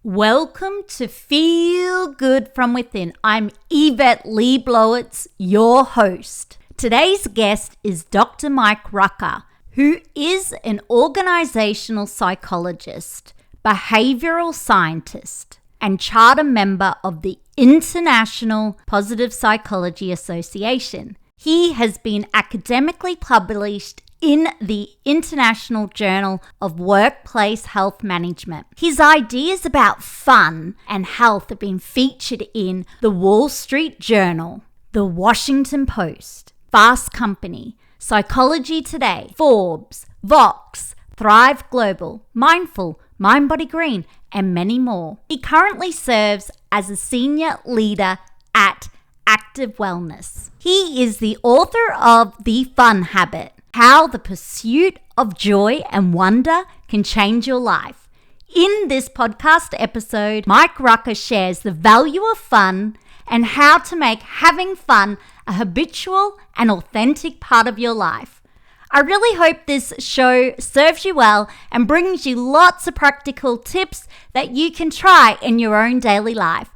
Welcome to Feel Good From Within. I'm Yvette Le Blowitz, your host. Today's guest is Dr. Mike Rucker, who is an organizational psychologist, behavioral scientist, and charter member of the International Positive Psychology Association. He has been academically published in the International Journal of Workplace Health Management. His ideas about fun and health have been featured in the Wall Street Journal, the Washington Post, Fast Company, Psychology Today, Forbes, Vox, Thrive Global, Mindful, mindbodygreen, and many more. He currently serves as a senior leader at Active Wellness. He is the author of The Fun Habit: How the Pursuit of Joy and Wonder Can Change Your Life. In this podcast episode, Mike Rucker shares the value of fun and how to make having fun a habitual and authentic part of your life. I really hope this show serves you well and brings you lots of practical tips that you can try in your own daily life.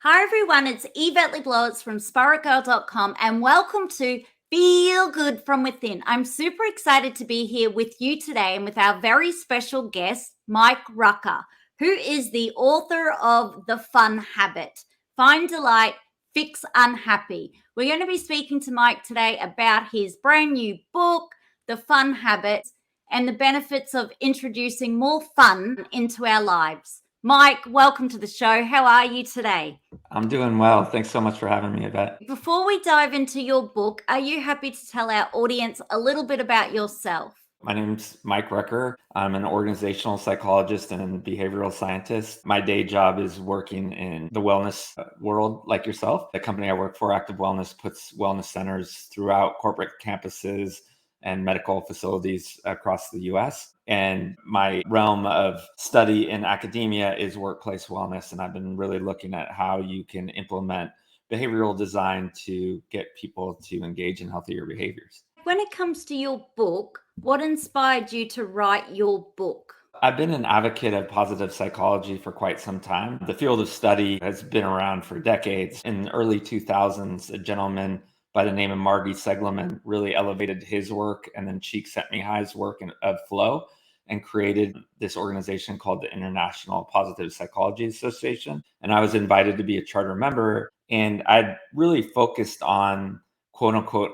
Hi everyone, it's Yvette Le Blowitz from SPAITGIRL.com and welcome to Feel Good From Within. I'm super excited to be here with you today and with our very special guest, Mike Rucker, who is the author of The Fun Habit: Find Delight, Fix Unhappy. We're going to be speaking to Mike today about his brand new book, The Fun Habit, and the benefits of introducing more fun into our lives. Mike, welcome to the show. How are you today? I'm doing well. Thanks so much for having me, Yvette. Before we dive into your book, are you happy to tell our audience a little bit about yourself? My name's Mike Rucker. I'm an organizational psychologist and behavioral scientist. My day job is working in the wellness world like yourself. The company I work for, Active Wellness, puts wellness centers throughout corporate campuses and medical facilities across the US. And my realm of study in academia is workplace wellness. And I've been really looking at how you can implement behavioral design to get people to engage in healthier behaviors. When it comes to your book, what inspired you to write your book? I've been an advocate of positive psychology for quite some time. The field of study has been around for decades. In the early 2000s, a gentleman by the name of Marty Seligman really elevated his work, and then Csikszentmihalyi's work of flow, and created this organization called the International Positive Psychology Association. And I was invited to be a charter member, and I'd really focused on quote unquote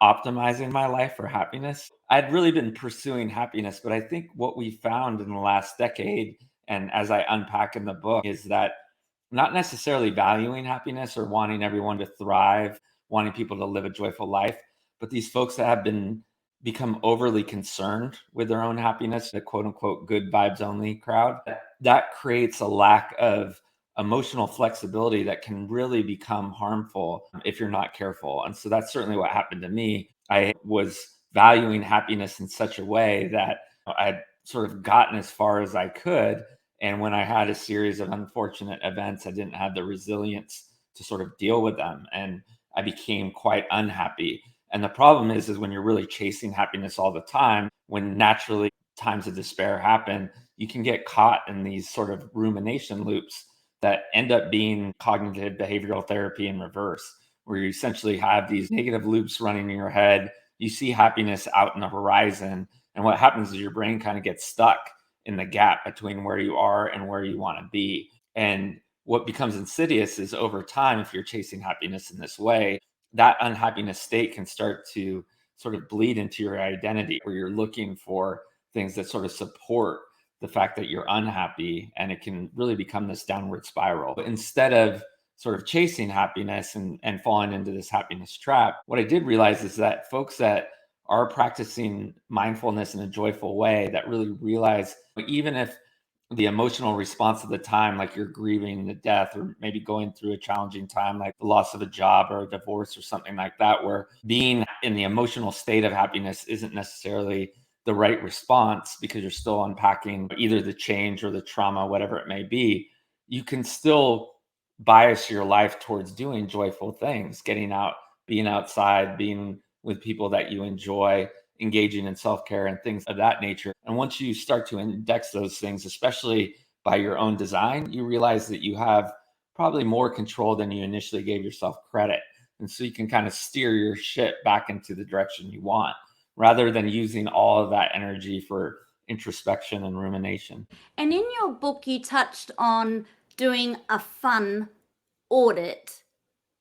optimizing my life for happiness. I'd really been pursuing happiness, but I think what we found in the last decade, and as I unpack in the book, is that not necessarily valuing happiness or wanting everyone to thrive, wanting people to live a joyful life, but these folks that have become overly concerned with their own happiness, the quote unquote good vibes only crowd, that creates a lack of emotional flexibility that can really become harmful if you're not careful. And so that's certainly what happened to me. I was valuing happiness in such a way that I'd sort of gotten as far as I could. And when I had a series of unfortunate events, I didn't have the resilience to sort of deal with them. And I became quite unhappy. And the problem is when you're really chasing happiness all the time, when naturally times of despair happen, you can get caught in these sort of rumination loops that end up being cognitive behavioral therapy in reverse, where you essentially have these negative loops running in your head. You see happiness out in the horizon. And what happens is your brain kind of gets stuck in the gap between where you are and where you want to be. And what becomes insidious is over time, if you're chasing happiness in this way, that unhappiness state can start to sort of bleed into your identity, where you're looking for things that sort of support the fact that you're unhappy, and it can really become this downward spiral. But instead of sort of chasing happiness and falling into this happiness trap, what I did realize is that folks that are practicing mindfulness in a joyful way, that really realize even if the emotional response at the time, like you're grieving the death or maybe going through a challenging time, like the loss of a job or a divorce or something like that, where being in the emotional state of happiness isn't necessarily the right response because you're still unpacking either the change or the trauma, whatever it may be, you can still bias your life towards doing joyful things, getting out, being outside, being with people that you enjoy, engaging in self-care and things of that nature. And once you start to index those things, especially by your own design, you realize that you have probably more control than you initially gave yourself credit. And so you can kind of steer your ship back into the direction you want rather than using all of that energy for introspection and rumination. And in your book, you touched on doing a fun audit,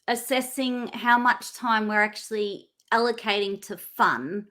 assessing how much time we're actually allocating to fun.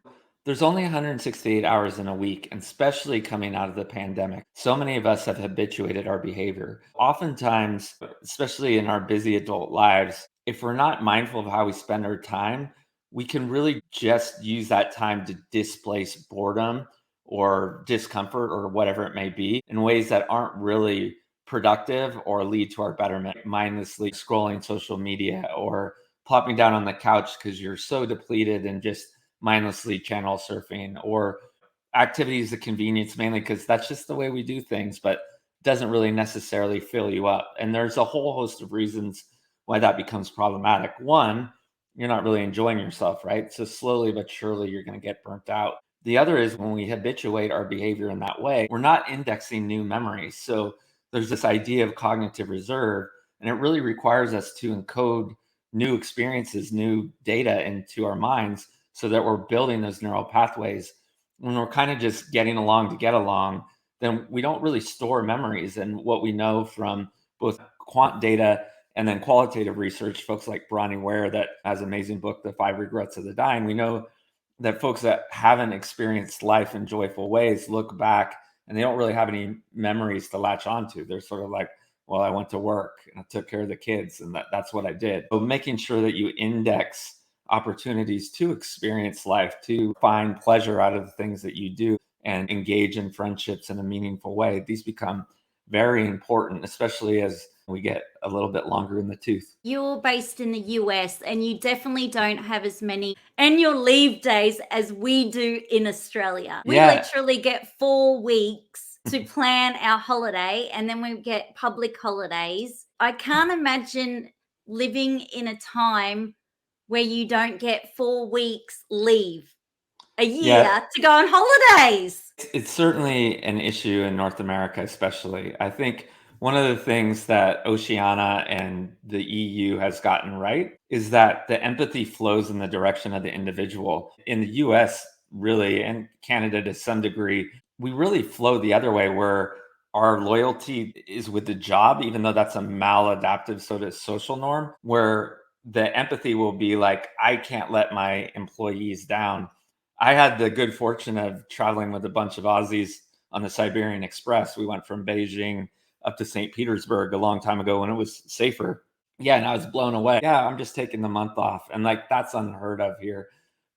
There's only 168 hours in a week, and especially coming out of the pandemic, so many of us have habituated our behavior. Oftentimes, especially in our busy adult lives, if we're not mindful of how we spend our time, we can really just use that time to displace boredom or discomfort or whatever it may be in ways that aren't really productive or lead to our betterment. Mindlessly scrolling social media or plopping down on the couch because you're so depleted and just mindlessly channel surfing, or activities of convenience, mainly because that's just the way we do things, but doesn't really necessarily fill you up. And there's a whole host of reasons why that becomes problematic. One, you're not really enjoying yourself, right? So slowly but surely you're going to get burnt out. The other is when we habituate our behavior in that way, we're not indexing new memories. So there's this idea of cognitive reserve, and it really requires us to encode new experiences, new data into our minds so that we're building those neural pathways. When we're kind of just getting along to get along, then we don't really store memories. And what we know from both quant data and then qualitative research, folks like Bronnie Ware that has an amazing book, The 5 Regrets of the Dying, we know that folks that haven't experienced life in joyful ways look back and they don't really have any memories to latch onto. They're sort of like, well, I went to work and I took care of the kids and that's what I did. So making sure that you index opportunities to experience life, to find pleasure out of the things that you do and engage in friendships in a meaningful way. These become very important, especially as we get a little bit longer in the tooth. You're based in the US and you definitely don't have as many annual leave days as we do in Australia. We Yeah. literally get 4 weeks to plan our holiday and then we get public holidays. I can't imagine living in a time where you don't get 4 weeks leave a year Yeah. to go on holidays. It's certainly an issue in North America, especially. I think one of the things that Oceania and the EU has gotten right is that the empathy flows in the direction of the individual. In the US, really, and Canada to some degree, we really flow the other way where our loyalty is with the job, even though that's a maladaptive sort of social norm, where the empathy will be like, I can't let my employees down. I had the good fortune of traveling with a bunch of Aussies on the Siberian Express. We went from Beijing up to St. Petersburg a long time ago when it was safer. Yeah, and I was blown away. Yeah, I'm just taking the month off. And like that's unheard of here.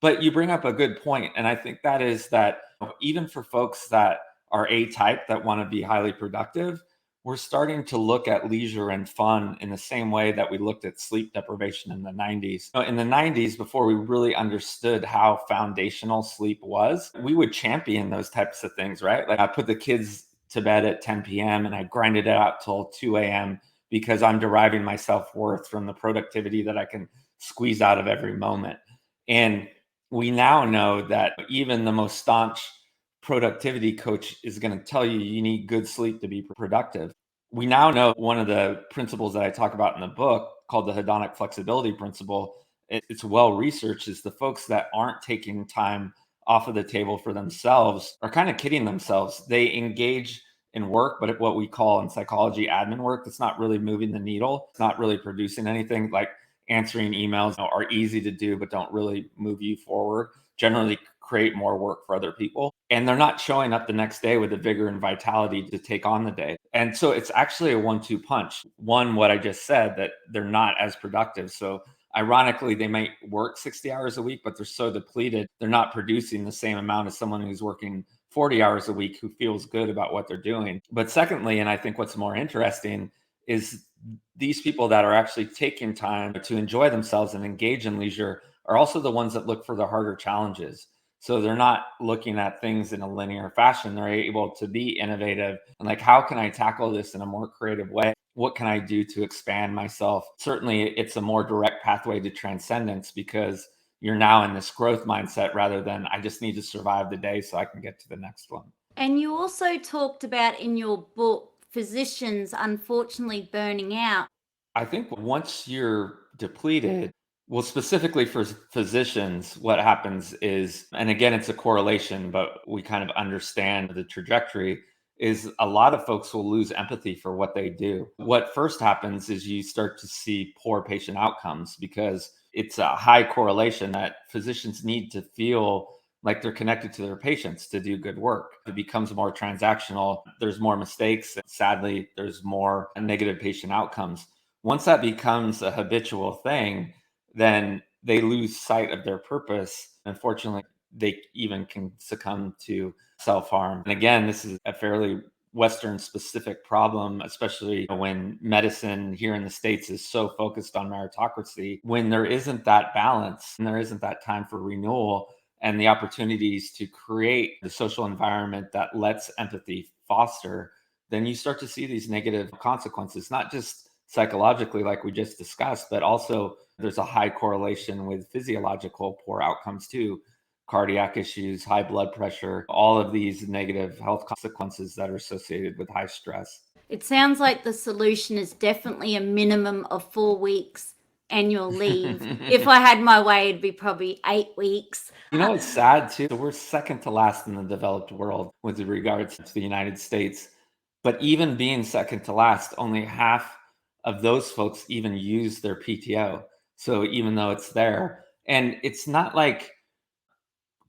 But you bring up a good point, and I think that is that even for folks that are A-type that want to be highly productive, we're starting to look at leisure and fun in the same way that we looked at sleep deprivation in the 90s. In the 90s, before we really understood how foundational sleep was, we would champion those types of things, right? Like I put the kids to bed at 10 p.m. and I grinded it out till 2 a.m. because I'm deriving my self-worth from the productivity that I can squeeze out of every moment. And we now know that even the most staunch productivity coach is going to tell you you need good sleep to be productive. We now know one of the principles that I talk about in the book called the hedonic flexibility principle. It's well researched, is the folks that aren't taking time off of the table for themselves are kind of kidding themselves. They engage in work, but what we call in psychology admin work, that's not really moving the needle. It's not really producing anything. Like answering emails are easy to do, but don't really move you forward. Generally create more work for other people. And they're not showing up the next day with the vigor and vitality to take on the day. And so it's actually a 1-2 punch. One, what I just said, that they're not as productive. So ironically, they might work 60 hours a week, but they're so depleted, they're not producing the same amount as someone who's working 40 hours a week who feels good about what they're doing. But secondly, and I think what's more interesting is these people that are actually taking time to enjoy themselves and engage in leisure are also the ones that look for the harder challenges. So they're not looking at things in a linear fashion. They're able to be innovative and like, how can I tackle this in a more creative way? What can I do to expand myself? Certainly, it's a more direct pathway to transcendence because you're now in this growth mindset rather than I just need to survive the day so I can get to the next one. And you also talked about in your book physicians unfortunately burning out? I think once you're depleted, well, specifically for physicians, what happens is, and again, it's a correlation, but we kind of understand the trajectory, is a lot of folks will lose empathy for what they do. What first happens is you start to see poor patient outcomes because it's a high correlation that physicians need to feel like they're connected to their patients to do good work. It becomes more transactional. There's more mistakes. Sadly, there's more negative patient outcomes. Once that becomes a habitual thing, then they lose sight of their purpose. Unfortunately, they even can succumb to self harm. And again, this is a fairly Western specific problem, especially when medicine here in the States is so focused on meritocracy. When there isn't that balance and there isn't that time for renewal and the opportunities to create the social environment that lets empathy foster, then you start to see these negative consequences, not just psychologically, like we just discussed, but also there's a high correlation with physiological poor outcomes too. Cardiac issues, high blood pressure, all of these negative health consequences that are associated with high stress. It sounds like the solution is definitely a minimum of 4 weeks annual leave. If I had my way, it'd be probably 8 weeks. It's sad too. So we're second to last in the developed world with regards to the United States. But even being second to last, only half of those folks even use their PTO. So even though it's there, and it's not like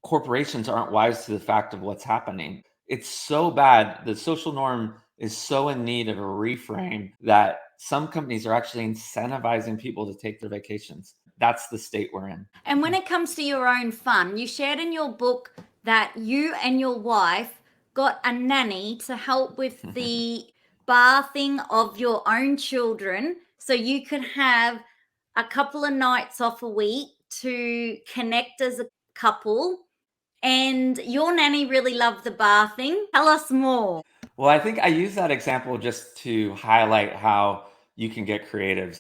corporations aren't wise to the fact of what's happening. It's so bad. The social norm is so in need of a reframe that some companies are actually incentivizing people to take their vacations. That's the state we're in. And when it comes to your own fun, you shared in your book that you and your wife got a nanny to help with the bathing of your own children so you could have a couple of nights off a week to connect as a couple. And your nanny really loved the bathing. Tell us more. Well, I think I use that example just to highlight how you can get creative.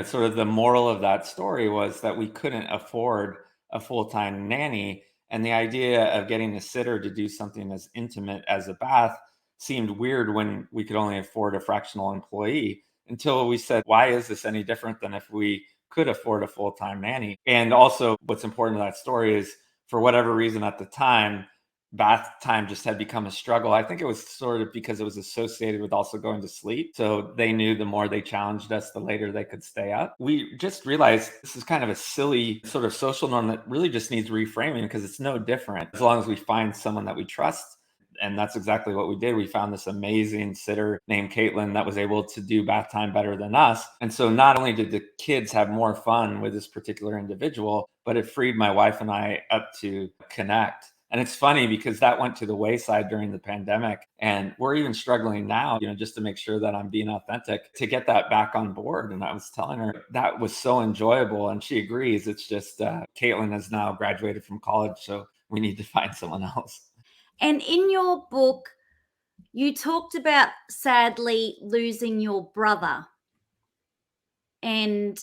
Sort of the moral of that story was that we couldn't afford a full time nanny. And the idea of getting a sitter to do something as intimate as a bath seemed weird when we could only afford a fractional employee until we said, why is this any different than if we could afford a full time nanny? And also, what's important to that story is for whatever reason at the time, bath time just had become a struggle. I think it was sort of because it was associated with also going to sleep. So they knew the more they challenged us, the later they could stay up. We just realized this is kind of a silly sort of social norm that really just needs reframing because it's no different as long as we find someone that we trust. And that's exactly what we did. We found this amazing sitter named Caitlin that was able to do bath time better than us. And so not only did the kids have more fun with this particular individual, but it freed my wife and I up to connect. And it's funny because that went to the wayside during the pandemic. And we're even struggling now, just to make sure that I'm being authentic to get that back on board. And I was telling her that was so enjoyable. And she agrees. It's just Caitlin has now graduated from college. So we need to find someone else. And in your book, you talked about sadly losing your brother. And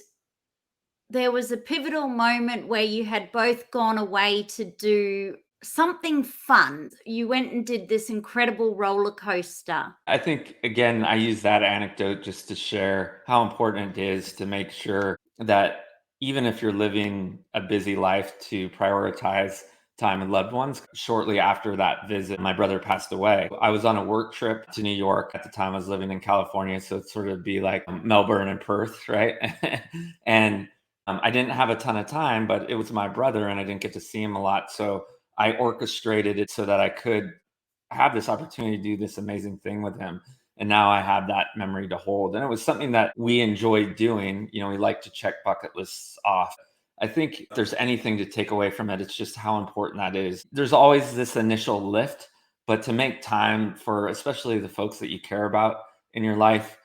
there was a pivotal moment where you had both gone away to do something fun. You went and did this incredible roller coaster. I think, again, I use that anecdote just to share how important it is to make sure that even if you're living a busy life, to prioritize time with loved ones. Shortly after that visit, my brother passed away. I was on a work trip to New York. At the time, I was living in California. So it'd sort of be like Melbourne and Perth, right? And I didn't have a ton of time, but it was my brother and I didn't get to see him a lot. So I orchestrated it so that I could have this opportunity to do this amazing thing with him. And now I have that memory to hold. And it was something that we enjoyed doing. We like to check bucket lists off. I think if there's anything to take away from it, it's just how important that is. There's always this initial lift, but to make time for especially the folks that you care about in your life,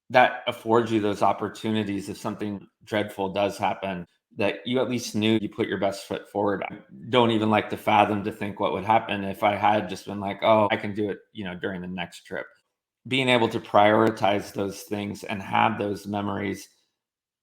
that affords you those opportunities if something dreadful does happen, that you at least knew you put your best foot forward. I don't even like to fathom to think what would happen if I had just been like, oh, I can do it, during the next trip. Being able to prioritize those things and have those memories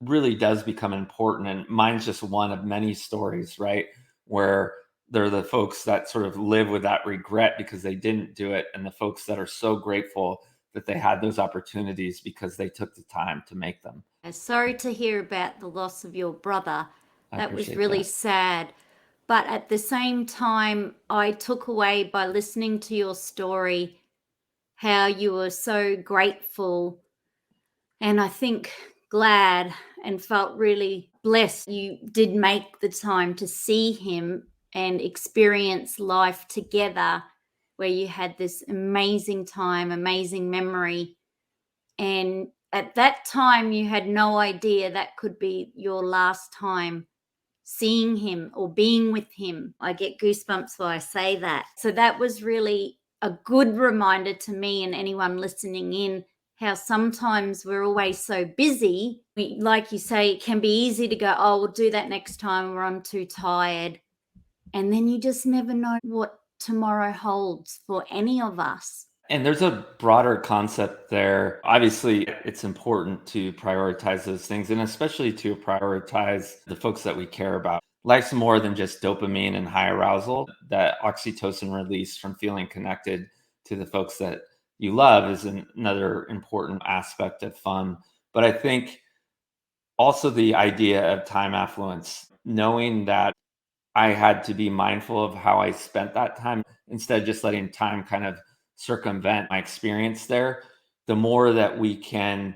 really does become important. And mine's just one of many stories, right? Where they're the folks that sort of live with that regret because they didn't do it, and the folks that are so grateful that they had those opportunities because they took the time to make them. Sorry to hear about the loss of your brother. That was really that. sad. But at the same time, I took away by listening to your story how you were so grateful and I think glad and felt really blessed you did make the time to see him and experience life together, where you had this amazing time, amazing memory. And at that time, you had no idea that could be your last time seeing him or being with him. I get goosebumps when I say that. So that was really a good reminder to me and anyone listening in how sometimes we're always so busy. Like you say, it can be easy to go, oh, we'll do that next time, or I'm too tired. And then you just never know what tomorrow holds for any of us. And there's a broader concept there. Obviously, it's important to prioritize those things, and especially to prioritize the folks that we care about. Life's more than just dopamine and high arousal. That oxytocin release from feeling connected to the folks that you love is another important aspect of fun. But I think also the idea of time affluence, knowing that I had to be mindful of how I spent that time instead of just letting time kind of circumvent my experience there. The more that we can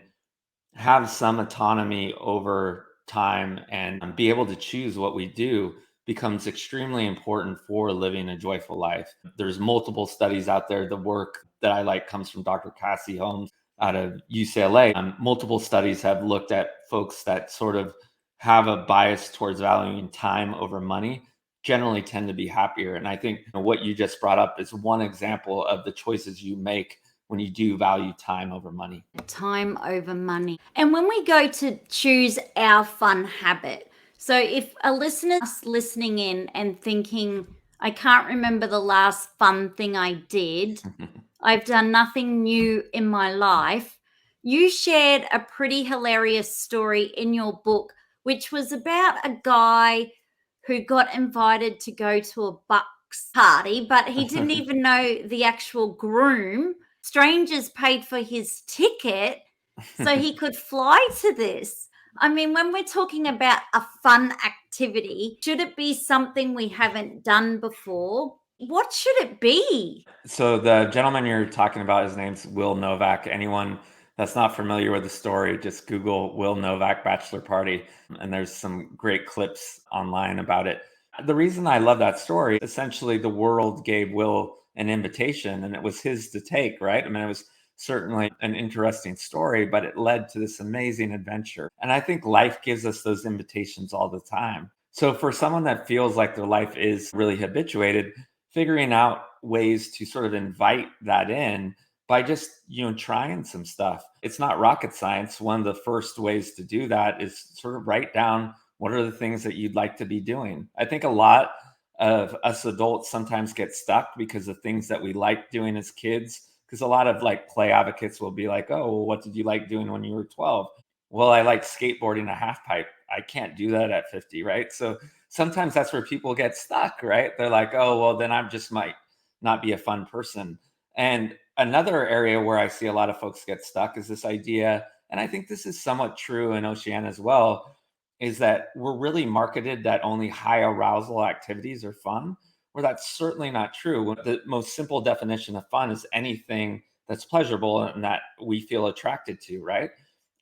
have some autonomy over time and be able to choose what we do becomes extremely important for living a joyful life. There's multiple studies out there. The work that I like comes from Dr. Cassie Holmes out of UCLA. Multiple studies have looked at folks that sort of have a bias towards valuing time over money generally tend to be happier. And I think what you just brought up is one example of the choices you make when you do value time over money. Time over money. And when we go to choose our fun habit, so if a listener's listening in and thinking, I can't remember the last fun thing I did, I've done nothing new in my life, you shared a pretty hilarious story in your book, which was about a guy who got invited to go to a bucks party, but he didn't even know the actual groom. Strangers paid for his ticket so he could fly to this. I mean, when we're talking about a fun activity, should it be something we haven't done before? What should it be? So the gentleman you're talking about, his name's Will Novak. Anyone that's not familiar with the story, just Google Will Novak bachelor party, and there's some great clips online about it. The reason I love that story, essentially the world gave Will an invitation and it was his to take, right? I mean, it was certainly an interesting story, but it led to this amazing adventure. And I think life gives us those invitations all the time. So for someone that feels like their life is really habituated, figuring out ways to sort of invite that in by just trying some stuff. It's not rocket science. One of the first ways to do that is sort of write down what are the things that you'd like to be doing. I think a lot of us adults sometimes get stuck because of things that we liked doing as kids, because a lot of like play advocates will be like, oh, well, what did you like doing when you were 12? Well, I like skateboarding a half pipe. I can't do that at 50, right? So sometimes that's where people get stuck, right? They're like, oh, well, then I just might not be a fun person. And another area where I see a lot of folks get stuck is this idea, and I think this is somewhat true in Oceania as well, is that we're really marketed that only high arousal activities are fun, where that's certainly not true. The most simple definition of fun is anything that's pleasurable and that we feel attracted to, right?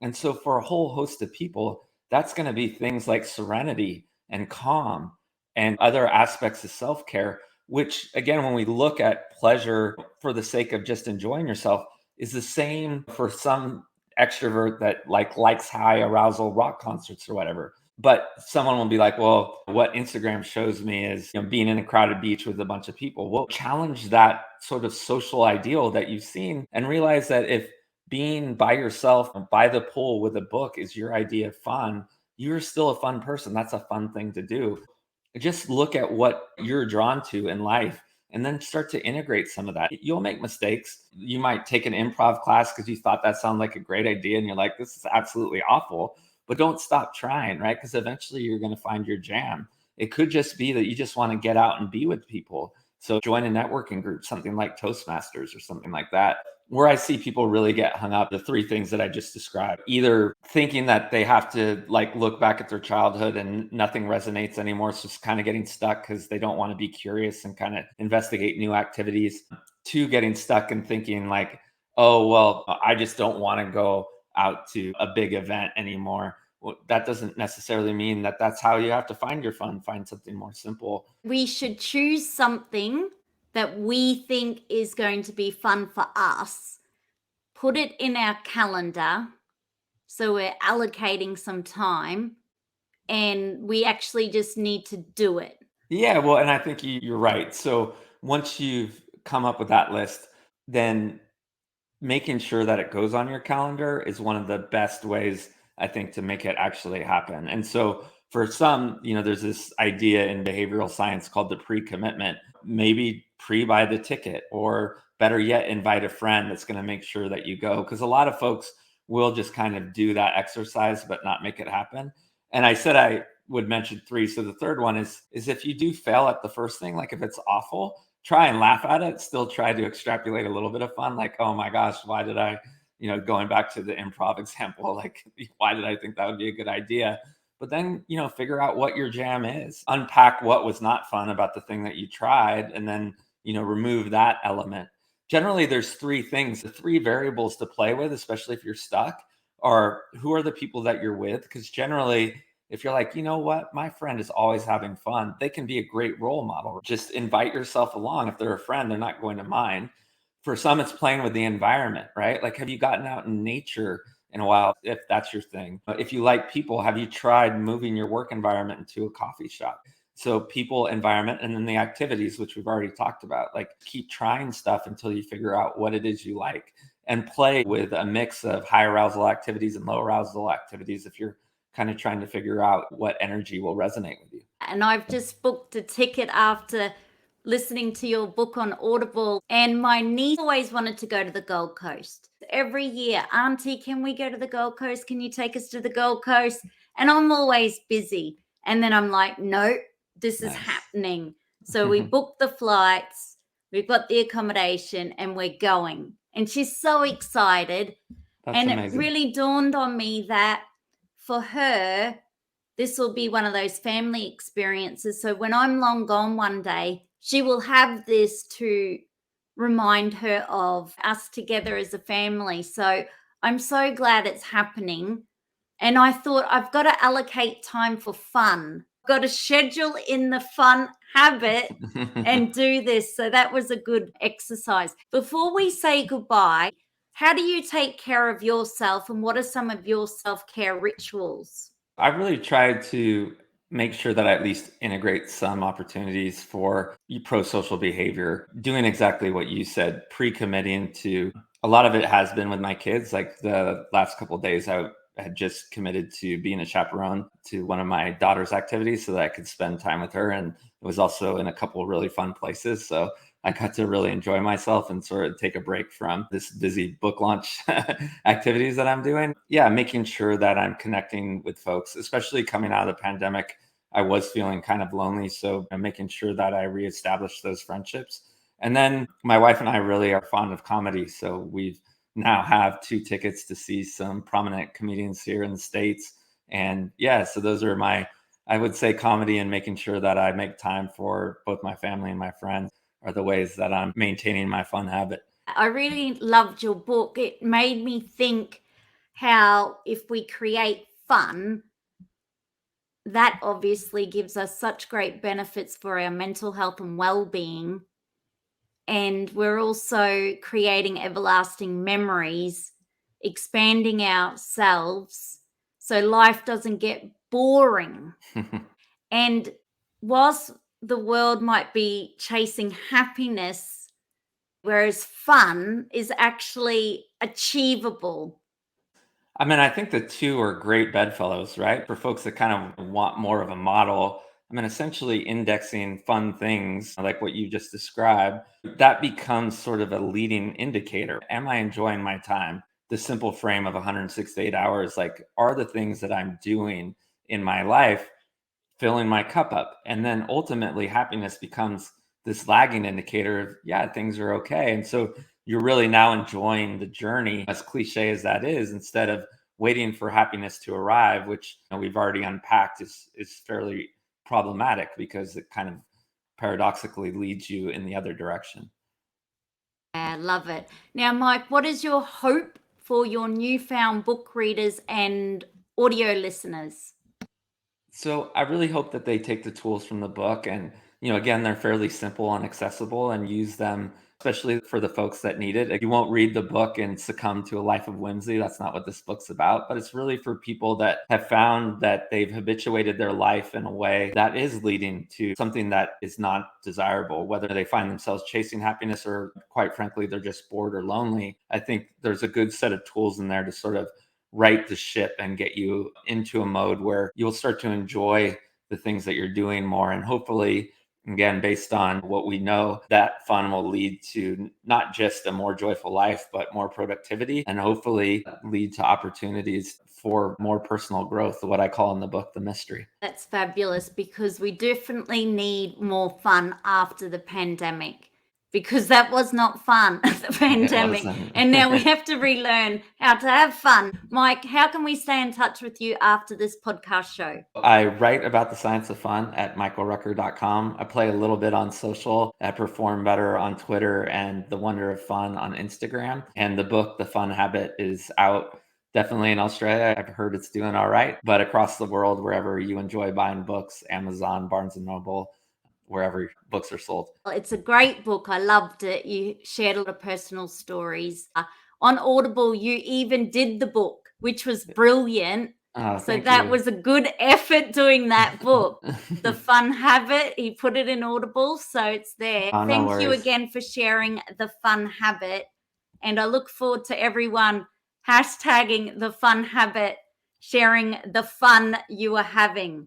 And so for a whole host of people, that's going to be things like serenity and calm and other aspects of self-care, which again, when we look at pleasure for the sake of just enjoying yourself, is the same for some extrovert that likes high arousal rock concerts or whatever. But someone will be like, well, what Instagram shows me is being in a crowded beach with a bunch of people. Well, challenge that sort of social ideal that you've seen and realize that if being by yourself by the pool with a book is your idea of fun, you're still a fun person. That's a fun thing to do. Just look at what you're drawn to in life and then start to integrate some of that. You'll make mistakes. You might take an improv class because you thought that sounded like a great idea and you're like, this is absolutely awful, but don't stop trying, right? Because eventually you're going to find your jam. It could just be that you just want to get out and be with people. So join a networking group, something like Toastmasters or something like that. Where I see people really get hung up, the three things that I just described, either thinking that they have to like look back at their childhood and nothing resonates anymore. So just kind of getting stuck because they don't want to be curious and kind of investigate new activities. Two, getting stuck and thinking like, oh, well, I just don't want to go out to a big event anymore. Well, that doesn't necessarily mean that that's how you have to find your fun. Find something more simple. We should choose something that we think is going to be fun for us, put it in our calendar so we're allocating some time, and we actually just need to do it. Yeah, well, and I think you're right. So once you've come up with that list, then making sure that it goes on your calendar is one of the best ways, I think, to make it actually happen. And so for some, there's this idea in behavioral science called the pre-commitment. Maybe pre-buy the ticket, or better yet, invite a friend that's going to make sure that you go. Because a lot of folks will just kind of do that exercise, but not make it happen. And I said I would mention three. So the third one is if you do fail at the first thing, like if it's awful, try and laugh at it, still try to extrapolate a little bit of fun. Like, oh my gosh, why did I, going back to the improv example, like, why did I think that would be a good idea? But then, figure out what your jam is, unpack what was not fun about the thing that you tried, and then, remove that element. Generally, there's three things, the three variables to play with, especially if you're stuck, are who are the people that you're with? Because generally, if you're like, you know what, my friend is always having fun, they can be a great role model. Just invite yourself along. If they're a friend, they're not going to mind. For some, it's playing with the environment, right? Like, have you gotten out in nature in a while, if that's your thing? If you like people, have you tried moving your work environment into a coffee shop? So people, environment, and then the activities, which we've already talked about. Like, keep trying stuff until you figure out what it is you like, and play with a mix of high arousal activities and low arousal activities if you're kind of trying to figure out what energy will resonate with you. And I've just booked a ticket after listening to your book on Audible. And my niece always wanted to go to the Gold Coast. Every year, Auntie, can we go to the Gold Coast? Can you take us to the Gold Coast? And I'm always busy. And then I'm like, no, this is happening. So we booked the flights, we've got the accommodation, and we're going. And she's so excited. That's amazing. It really dawned on me that for her, this will be one of those family experiences. So when I'm long gone one day, she will have this to remind her of us together as a family. So I'm so glad it's happening. And I thought, I've got to allocate time for fun. I've got to schedule in the fun habit and do this. So that was a good exercise. Before we say goodbye, how do you take care of yourself, and what are some of your self-care rituals? I really tried to make sure that I at least integrate some opportunities for pro-social behavior, doing exactly what you said, pre-committing to. A lot of it has been with my kids. Like the last couple of days, I had just committed to being a chaperone to one of my daughter's activities so that I could spend time with her. And it was also in a couple of really fun places. So I got to really enjoy myself and sort of take a break from this busy book launch activities that I'm doing. Yeah, making sure that I'm connecting with folks, especially coming out of the pandemic. I was feeling kind of lonely. So I'm making sure that I reestablish those friendships. And then my wife and I really are fond of comedy. So we've now have 2 tickets to see some prominent comedians here in the States. And yeah, so those are I would say comedy and making sure that I make time for both my family and my friends are the ways that I'm maintaining my fun habit. I really loved your book. It made me think how if we create fun, that obviously gives us such great benefits for our mental health and well-being. And we're also creating everlasting memories, expanding ourselves so life doesn't get boring. And whilst the world might be chasing happiness, whereas fun is actually achievable. I mean, I think the two are great bedfellows, right? For folks that kind of want more of a model. I mean, essentially indexing fun things like what you just described, that becomes sort of a leading indicator. Am I enjoying my time? The simple frame of 168 hours, like, are the things that I'm doing in my life filling my cup up? And then ultimately happiness becomes this lagging indicator of, yeah, things are okay. And so you're really now enjoying the journey, as cliche as that is, instead of waiting for happiness to arrive, which we've already unpacked is fairly problematic because it kind of paradoxically leads you in the other direction. I love it. Now, Mike, what is your hope for your newfound book readers and audio listeners? So I really hope that they take the tools from the book and, again, they're fairly simple and accessible, and use them, especially for the folks that need it. You won't read the book and succumb to a life of whimsy. That's not what this book's about, but it's really for people that have found that they've habituated their life in a way that is leading to something that is not desirable, whether they find themselves chasing happiness or, quite frankly, they're just bored or lonely. I think there's a good set of tools in there to sort of right the ship and get you into a mode where you'll start to enjoy the things that you're doing more. And hopefully, again, based on what we know, that fun will lead to not just a more joyful life, but more productivity, and hopefully lead to opportunities for more personal growth, what I call in the book, the mystery. That's fabulous, because we definitely need more fun after the pandemic. Because that was not fun, the pandemic. And now we have to relearn how to have fun. Mike, how can we stay in touch with you after this podcast show? I write about the science of fun at michaelrucker.com. I play a little bit on social. I perform better on Twitter and The Wonder of Fun on Instagram. And the book, The Fun Habit, is out definitely in Australia. I've heard it's doing all right. But across the world, wherever you enjoy buying books, Amazon, Barnes & Noble, wherever books are sold. It's a great book. I loved it. You shared a lot of personal stories. On Audible, you even did the book, which was brilliant. So that was a good effort doing that book. The Fun Habit, he put it in Audible, so it's there. Thank you again for sharing The Fun Habit. And I look forward to everyone hashtagging The Fun Habit, sharing the fun you are having.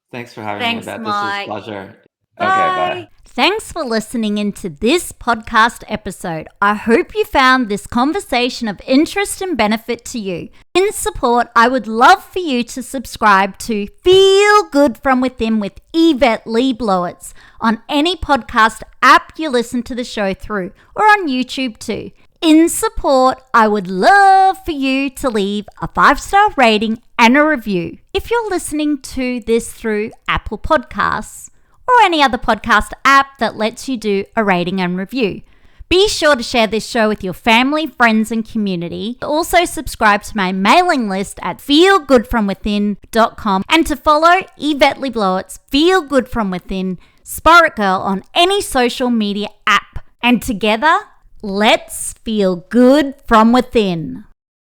Thanks for having me, Yvette. This was a pleasure. Bye. Okay, bye. Thanks for listening into this podcast episode. I hope you found this conversation of interest and benefit to you. In support, I would love for you to subscribe to Feel Good From Within with Yvette Le Blowitz on any podcast app you listen to the show through, or on YouTube too. In support, I would love for you to leave a 5-star rating and a review if you're listening to this through Apple Podcasts or any other podcast app that lets you do a rating and review. Be sure to share this show with your family, friends, and community. Also subscribe to my mailing list at feelgoodfromwithin.com, and to follow Yvette Le Blowitz, Feel Good From Within, SPAITGIRL on any social media app. And together, let's feel good from within.